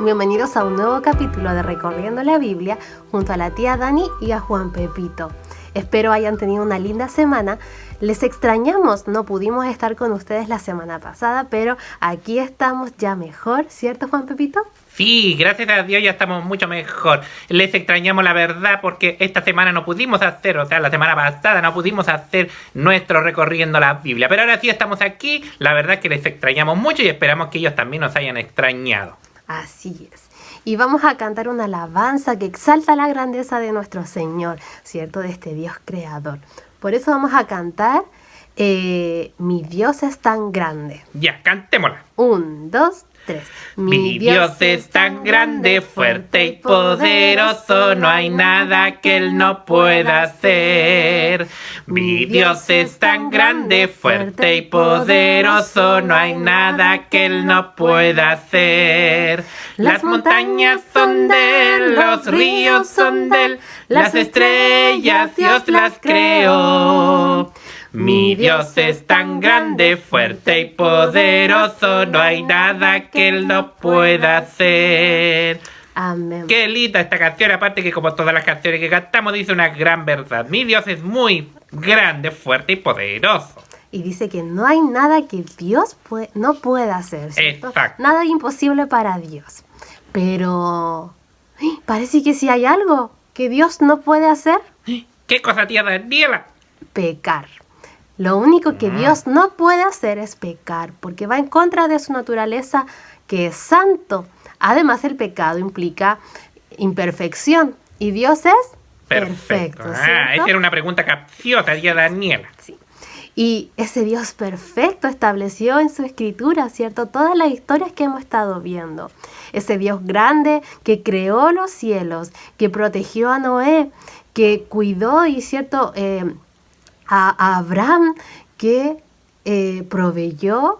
Bienvenidos a un nuevo capítulo de Recorriendo la Biblia junto a la tía Dani y a Juan Pepito. Espero hayan tenido una linda semana. Les extrañamos, no pudimos estar con ustedes la semana pasada, pero aquí estamos ya mejor, ¿cierto, Juan Pepito? Sí, gracias a Dios ya estamos mucho mejor. Les extrañamos la verdad porque esta semana no pudimos hacer, la semana pasada no pudimos hacer nuestro Recorriendo la Biblia. Pero ahora sí estamos aquí, la verdad es que les extrañamos mucho y esperamos que ellos también nos hayan extrañado. Así es. Y vamos a cantar una alabanza que exalta la grandeza de nuestro Señor, ¿cierto? De este Dios creador. Por eso vamos a cantar Mi Dios es tan grande. Ya, cantémosla. 1, 2, 3. Mi Dios es tan grande, fuerte y poderoso, no hay nada que Él no pueda hacer. Mi Dios es tan grande, fuerte y poderoso, no hay nada que Él no pueda hacer. Las montañas son de Él, los ríos son de Él, las estrellas Dios las creó. Mi Dios es tan grande, fuerte y poderoso, no hay nada que Él no pueda hacer. Amén. Qué linda esta canción, aparte que como todas las canciones que cantamos dice una gran verdad. Mi Dios es muy grande, fuerte y poderoso. Y dice que no hay nada que Dios no pueda hacer, ¿cierto? Exacto. Nada imposible para Dios. Pero parece que sí hay algo que Dios no puede hacer. ¿Qué cosa, tía Daniela? Pecar. Lo único que Dios no puede hacer es pecar, porque va en contra de su naturaleza, que es santo. Además, el pecado implica imperfección, y Dios es perfecto. Esa era una pregunta capciosa, tía Daniela. Sí. Y ese Dios perfecto estableció en su escritura, ¿cierto? Todas las historias que hemos estado viendo. Ese Dios grande que creó los cielos, que protegió a Noé, que cuidó y, ¿cierto?, a Abraham, que proveyó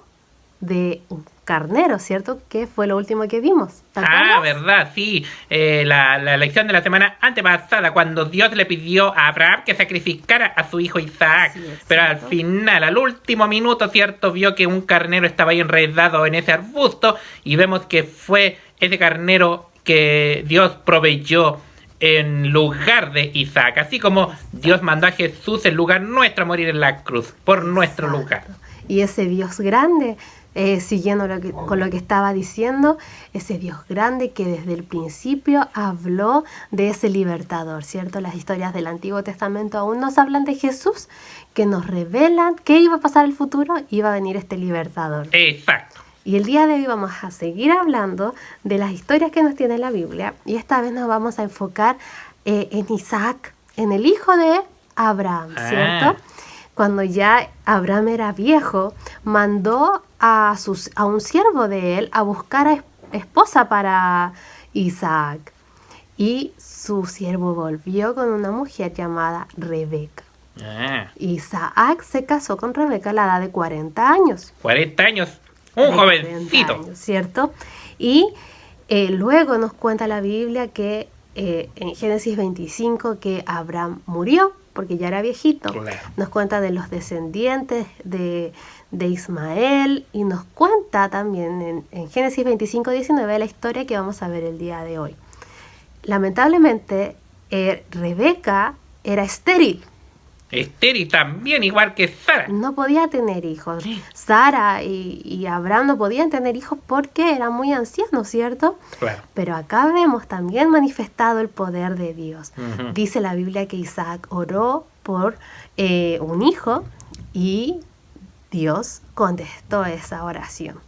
de un carnero, ¿cierto? Que fue lo último que vimos. Verdad, sí. La lección de la semana antepasada, cuando Dios le pidió a Abraham que sacrificara a su hijo Isaac. Sí, pero al final, al último minuto, ¿cierto? Vio que un carnero estaba ahí enredado en ese arbusto y vemos que fue ese carnero que Dios proveyó en lugar de Isaac, así como Dios mandó a Jesús en lugar nuestro a morir en la cruz, por nuestro lugar. Y ese Dios grande, siguiendo con lo que estaba diciendo, ese Dios grande que desde el principio habló de ese libertador, ¿cierto? Las historias del Antiguo Testamento aún nos hablan de Jesús, que nos revelan qué iba a pasar en el futuro, iba a venir este libertador. Exacto. Y el día de hoy vamos a seguir hablando de las historias que nos tiene la Biblia, y esta vez nos vamos a enfocar en Isaac, en el hijo de Abraham, ¿cierto? Cuando ya Abraham era viejo, mandó a un siervo de él a buscar a esposa para Isaac. Y su siervo volvió con una mujer llamada Rebeca. Isaac se casó con Rebeca a la edad de 40 años. 40 años. Un jovencito. Años, ¿cierto? Y luego nos cuenta la Biblia que en Génesis 25 que Abraham murió porque ya era viejito. Claro. Nos cuenta de los descendientes de Ismael y nos cuenta también en Génesis 25, 19 la historia que vamos a ver el día de hoy. Lamentablemente, Rebeca era estéril. Estéril también, igual que Sara. No podía tener hijos. Sara y Abraham no podían tener hijos porque eran muy ancianos, ¿cierto? Claro. Pero acá vemos también manifestado el poder de Dios. Uh-huh. Dice la Biblia que Isaac oró por un hijo y Dios contestó esa oración.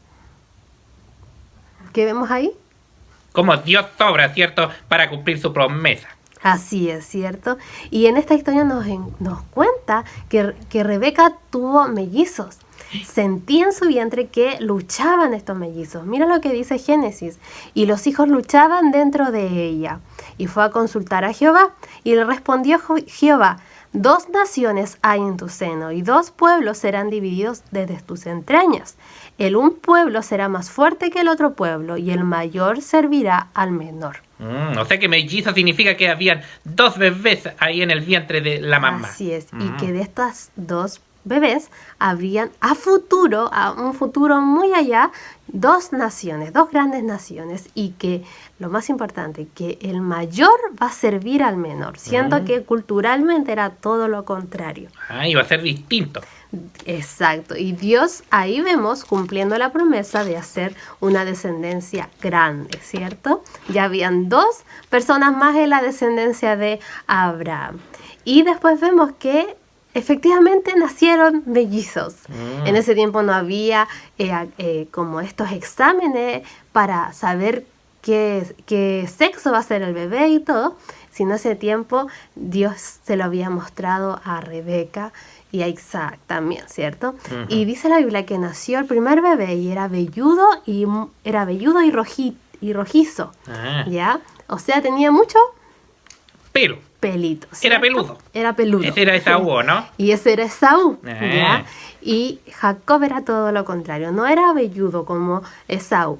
¿Qué vemos ahí? Como Dios obra, ¿cierto? Para cumplir su promesa. Así es, ¿cierto? Y en esta historia nos cuenta que Rebeca tuvo mellizos. Sentía en su vientre que luchaban estos mellizos. Mira lo que dice Génesis. Y los hijos luchaban dentro de ella. Y fue a consultar a Jehová. Y le respondió Jehová: 2 naciones hay en tu seno, y 2 pueblos serán divididos desde tus entrañas. Un pueblo será más fuerte que el otro pueblo, y el mayor servirá al menor. O sea que mellizo significa que habían 2 bebés ahí en el vientre de la mamá. Así es, y que de estas 2 bebés, habrían a un futuro muy allá, dos naciones, dos grandes naciones, y que lo más importante, que el mayor va a servir al menor, siendo que culturalmente era todo lo contrario. Iba a ser distinto. Exacto, y Dios ahí vemos cumpliendo la promesa de hacer una descendencia grande, ¿cierto? Ya habían dos personas más en la descendencia de Abraham. Y después vemos que efectivamente nacieron mellizos. En ese tiempo no había como estos exámenes para saber qué sexo va a ser el bebé y todo, sino ese tiempo Dios se lo había mostrado a Rebeca y a Isaac también, ¿cierto? Y dice la Biblia que nació el primer bebé y era velludo y rojizo, ¿ya? O sea, tenía mucho pelito, ¿cierto? Era peludo. Era peludo. Ese era Esaú, ¿no? Y ese era Esaú, ¿ya? Y Jacob era todo lo contrario, no era velludo como Esaú,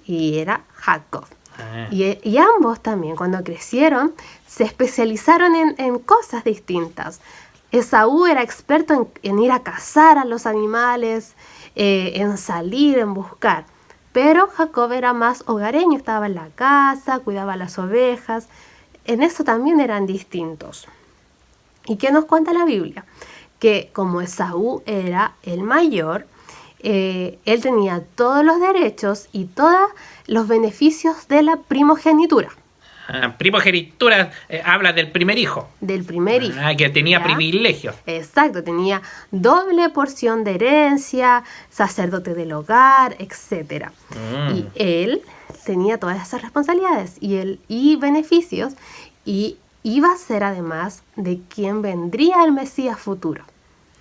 y era Jacob. Y ambos también, cuando crecieron, se especializaron en cosas distintas. Esaú era experto en ir a cazar a los animales, en salir, en buscar. Pero Jacob era más hogareño, estaba en la casa, cuidaba las ovejas. En eso también eran distintos. ¿Y qué nos cuenta la Biblia? Que como Esaú era el mayor, él tenía todos los derechos y todos los beneficios de la primogenitura. Primogenitura habla del primer hijo. Del primer hijo. Que tenía ¿ya? privilegios. Exacto, tenía doble porción de herencia, sacerdote del hogar, etc. Y él tenía todas esas responsabilidades y beneficios, y iba a ser además de quien vendría el Mesías futuro,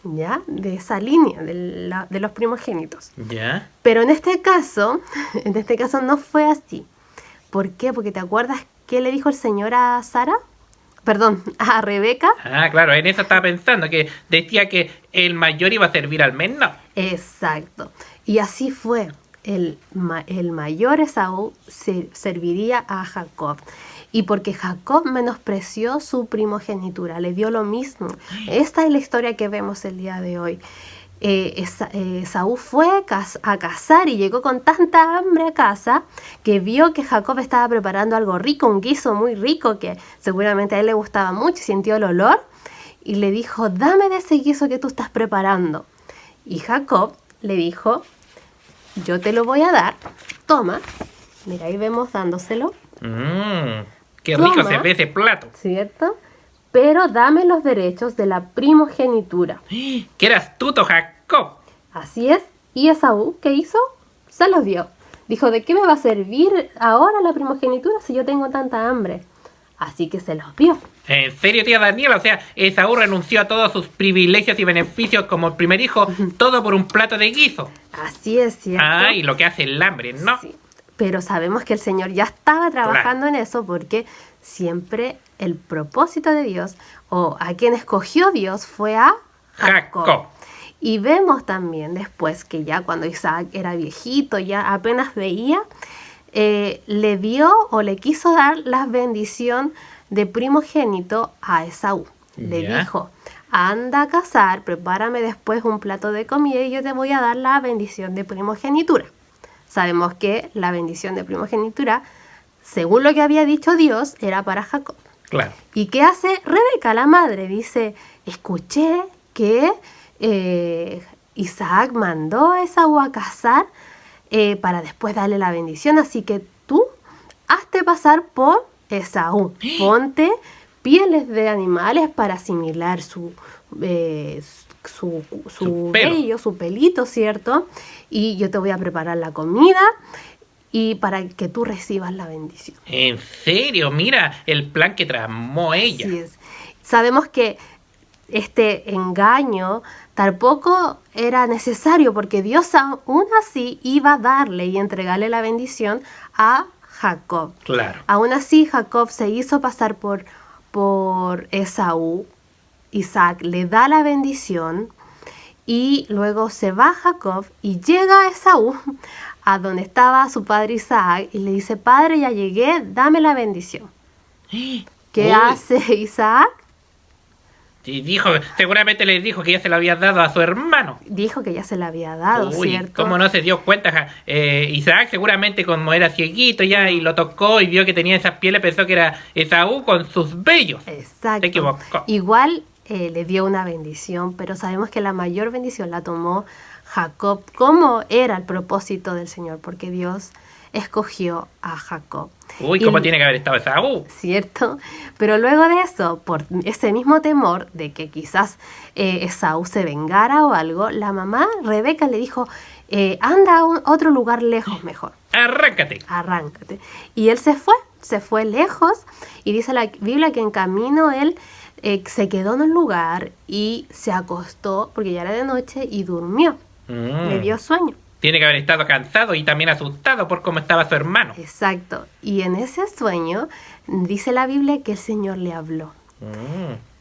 ¿ya? De esa línea de los primogénitos. ¿Ya? Pero en este caso no fue así. ¿Por qué? Porque ¿te acuerdas qué le dijo el Señor a Sara? Perdón, a Rebeca. Claro, en eso estaba pensando, que decía que el mayor iba a servir al menor. Exacto. Y así fue. El mayor Esaú serviría a Jacob. Y porque Jacob menospreció su primogenitura, le dio lo mismo. Esta es la historia que vemos el día de hoy. Esaú fue a cazar y llegó con tanta hambre a casa que vio que Jacob estaba preparando algo rico, un guiso muy rico que seguramente a él le gustaba mucho y sintió el olor, y le dijo: dame de ese guiso que tú estás preparando. Y Jacob le dijo: yo te lo voy a dar, toma. Mira, ahí vemos dándoselo. Qué rico se ve ese plato. ¿Cierto? Pero dame los derechos de la primogenitura. ¡Qué era astuto, Jacob! Así es. Y Esaú, ¿qué hizo? Se los dio. Dijo: ¿de qué me va a servir ahora la primogenitura si yo tengo tanta hambre? Así que se los dio. ¿En serio, tía Daniela? O sea, Esaú renunció a todos sus privilegios y beneficios como el primer hijo, todo por un plato de guiso. Así es, ¿cierto? Y lo que hace el hambre, ¿no? Sí. Pero sabemos que el Señor ya estaba trabajando en eso, porque siempre el propósito de Dios, o a quien escogió Dios, fue a Jacob. Y vemos también después que ya cuando Isaac era viejito, ya apenas veía, le dio o le quiso dar la bendición de primogénito a Esaú. Le dijo: anda a cazar, prepárame después un plato de comida y yo te voy a dar la bendición de primogenitura. Sabemos que la bendición de primogenitura, según lo que había dicho Dios, era para Jacob. Claro. ¿Y qué hace Rebeca, la madre? Dice: escuché que Isaac mandó a Esaú a cazar para después darle la bendición, así que tú hazte pasar por Esaú. Ponte pieles de animales para asimilar su vello, su pelito, ¿cierto? Y yo te voy a preparar la comida y para que tú recibas la bendición. ¿En serio? Mira el plan que tramó ella. Así es. Sabemos que este engaño tampoco era necesario, porque Dios aún así iba a darle y entregarle la bendición a Jacob. Claro. Aún así, Jacob se hizo pasar por Esaú. Isaac le da la bendición y luego se va Jacob y llega Esaú a donde estaba su padre Isaac y le dice: padre, ya llegué, dame la bendición. ¿Qué hace Isaac? Y dijo, seguramente le dijo que ya se lo había dado a su hermano. Dijo que ya se la había dado, Uy, ¿cierto? ¿cómo no se dio cuenta? Isaac seguramente como era cieguito ya y lo tocó y vio que tenía esas pieles, pensó que era Esaú con sus vellos. Exacto. Se equivocó. Igual le dio una bendición, pero sabemos que la mayor bendición la tomó Jacob. ¿Cómo era el propósito del Señor? Porque Dios escogió a Jacob. Uy, Y ¿cómo tiene que haber estado Esaú? ¿Cierto? Pero luego de eso, por ese mismo temor de que quizás Esaú se vengara o algo, la mamá Rebeca le dijo, anda a otro lugar lejos mejor. Arráncate. Arráncate. Y él se fue lejos y dice la Biblia que en camino él se quedó en un lugar y se acostó, porque ya era de noche, y durmió. Le dio sueño. Tiene que haber estado cansado y también asustado por cómo estaba su hermano. Exacto. Y en ese sueño dice la Biblia que el Señor le habló.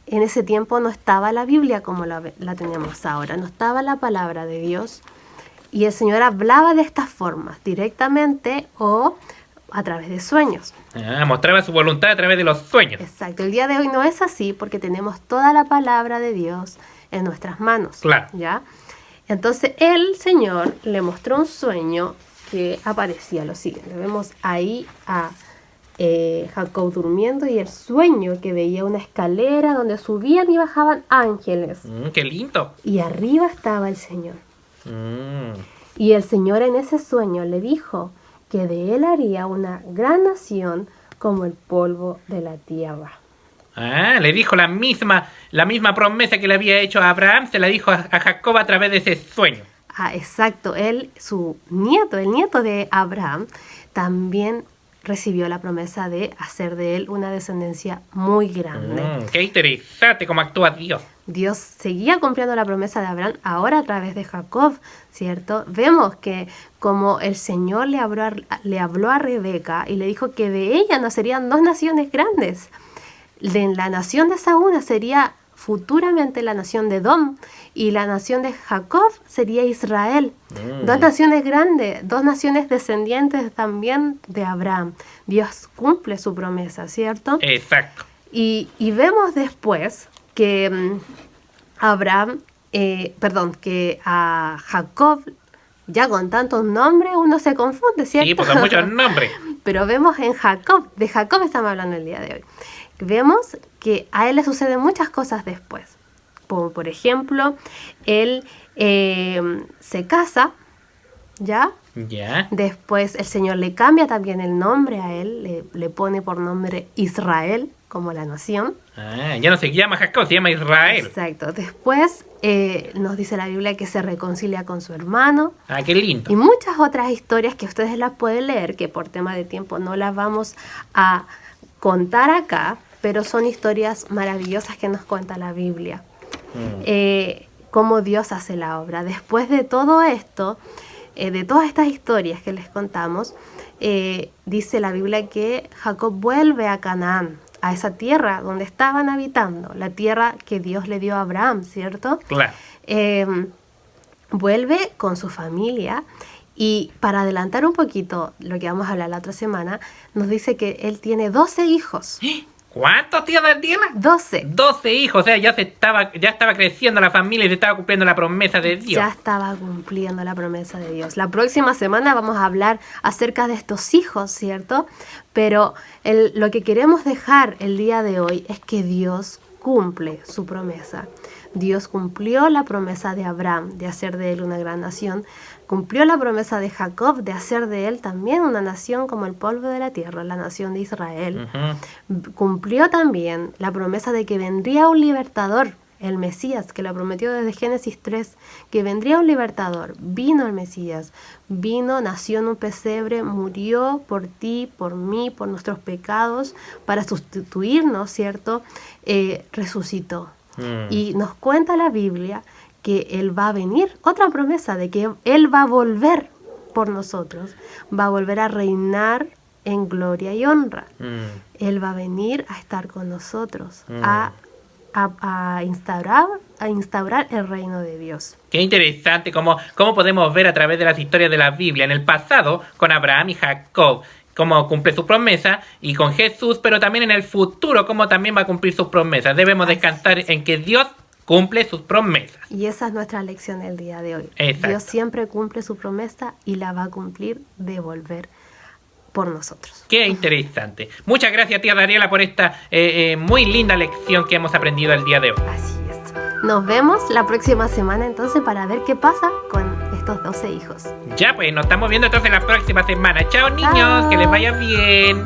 En ese tiempo no estaba la Biblia como la tenemos ahora, no estaba la palabra de Dios. Y el Señor hablaba de estas formas, directamente o a través de sueños. Mostraba su voluntad a través de los sueños. Exacto. El día de hoy no es así porque tenemos toda la palabra de Dios en nuestras manos. Claro. ¿Ya? Entonces el Señor le mostró un sueño que aparecía lo siguiente. Vemos ahí a Jacob durmiendo y el sueño que veía una escalera donde subían y bajaban ángeles. ¡Qué lindo! Y arriba estaba el Señor. Y el Señor en ese sueño le dijo que de él haría una gran nación como el polvo de la tierra. Le dijo la misma promesa que le había hecho a Abraham, se la dijo a Jacob a través de ese sueño. Exacto. Él, su nieto, el nieto de Abraham, también recibió la promesa de hacer de él una descendencia muy grande. ¡Qué interesante cómo actúa Dios! Dios seguía cumpliendo la promesa de Abraham, ahora a través de Jacob, ¿cierto? Vemos que como el Señor le habló a Rebeca y le dijo que de ella nacerían dos naciones grandes. De la nación de Saúl sería futuramente la nación de Edom y la nación de Jacob sería Israel. Dos naciones grandes, dos naciones descendientes también de Abraham. Dios cumple su promesa, ¿cierto? Exacto. Y vemos después que que a Jacob, ya con tantos nombres, uno se confunde, ¿cierto? Sí, porque muchos nombres. Pero vemos en Jacob, de Jacob estamos hablando el día de hoy. Vemos que a él le suceden muchas cosas después. Por ejemplo, él se casa, ¿ya? Ya. Después el Señor le cambia también el nombre a él, le pone por nombre Israel, como la nación. Ya no se llama Jacob, se llama Israel. Exacto. Después nos dice la Biblia que se reconcilia con su hermano. Qué lindo. Y muchas otras historias que ustedes las pueden leer, que por tema de tiempo no las vamos a contar acá, pero son historias maravillosas que nos cuenta la Biblia. Cómo Dios hace la obra. Después de todo esto, de todas estas historias que les contamos, dice la Biblia que Jacob vuelve a Canaán, a esa tierra donde estaban habitando, la tierra que Dios le dio a Abraham, ¿cierto? Claro. Vuelve con su familia y para adelantar un poquito lo que vamos a hablar la otra semana, nos dice que él tiene 12 hijos. ¿Cuántos tíos tiene? 12. 12 hijos, o sea, ya estaba creciendo la familia y se estaba cumpliendo la promesa de Dios. Ya estaba cumpliendo la promesa de Dios. La próxima semana vamos a hablar acerca de estos hijos, ¿cierto? Pero lo que queremos dejar el día de hoy es que Dios cumple su promesa. Dios cumplió la promesa de Abraham de hacer de él una gran nación. Cumplió la promesa de Jacob de hacer de él también una nación como el polvo de la tierra, la nación de Israel. Cumplió también la promesa de que vendría un libertador, el Mesías, que lo prometió desde Génesis 3, que vendría un libertador. Vino el Mesías, nació en un pesebre, murió por ti, por mí, por nuestros pecados, para sustituirnos, ¿cierto? Resucitó. Y nos cuenta la Biblia que Él va a venir, otra promesa de que Él va a volver por nosotros, va a volver a reinar en gloria y honra. Él va a venir a estar con nosotros, a instaurar el reino de Dios. Qué interesante cómo podemos ver a través de las historias de la Biblia en el pasado con Abraham y Jacob cómo cumple sus promesas, y con Jesús, pero también en el futuro, cómo también va a cumplir sus promesas. Debemos descansar en que Dios cumple sus promesas. Y esa es nuestra lección el día de hoy. Exacto. Dios siempre cumple su promesa y la va a cumplir de volver por nosotros. Qué interesante. Muchas gracias, tía Daniela, por esta muy linda lección que hemos aprendido el día de hoy. Así es. Nos vemos la próxima semana entonces para ver qué pasa con estos 12 hijos. Ya, pues nos estamos viendo entonces la próxima semana. Chao, niños, Chao. que les vaya bien.